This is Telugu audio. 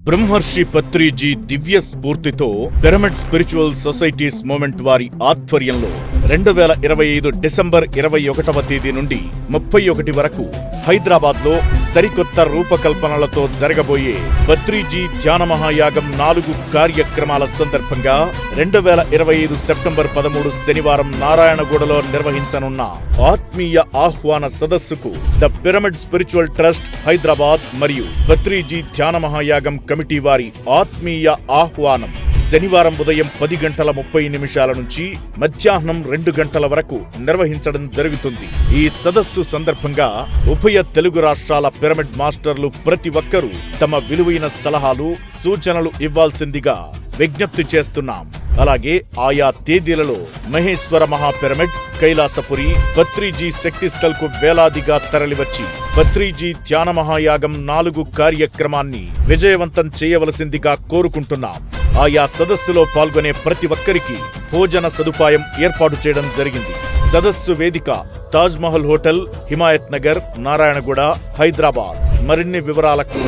బ్రహ్మర్షి పత్రిజీ దివ్య స్ఫూర్తితో పిరమిడ్ స్పిరిచువల్ సొసైటీస్ మూవ్మెంట్ వారి ఆధ్వర్యంలో 2025 డిసెంబర్ 21వ తేదీ నుండి 31 వరకు హైదరాబాద్ లో సరికొత్త రూపకల్పనలతో జరగబోయే పత్రిజీ ధ్యాన మహాయాగం 4 కార్యక్రమాల సందర్భంగా 2025 సెప్టెంబర్ 13 శనివారం నారాయణగూడలో నిర్వహించనున్న ఆత్మీయ ఆహ్వాన సదస్సుకు the pyramid spiritual trust Hyderabad మరియు పత్రిజీ ధ్యాన మహాయాగం కమిటీ వారి ఆత్మీయ ఆహ్వానం శనివారం ఉదయం 10:30 నుంచి మధ్యాహ్నం 2 గంటల వరకు నిర్వహించడం జరుగుతుంది. ఈ సదస్సు సందర్భంగా ఉభయ తెలుగు రాష్ట్రాల పిరమిడ్ మాస్టర్లు ప్రతి ఒక్కరూ తమ విలువైన సలహాలు, సూచనలు ఇవ్వాల్సిందిగా విజ్ఞప్తి చేస్తున్నాం. అలాగే ఆయా తేదీలలో మహేశ్వర మహాపిరమిడ్, కైలాసపురి, పత్రిజీ శక్తిస్థల్ కు వేలాదిగా తరలివచ్చి పత్రిజీ ధ్యాన మహాయాగం 4 కార్యక్రమాన్ని విజయవంతం చేయవలసిందిగా కోరుకుంటున్నాం. ఆయా సదస్సులో పాల్గొనే ప్రతి ఒక్కరికి భోజన సదుపాయం ఏర్పాటు చేయడం జరిగింది. సదస్సు వేదిక తాజ్ మహల్ హోటల్, హిమాయత్ నగర్, నారాయణగూడ, హైదరాబాద్. మరిన్ని వివరాలకు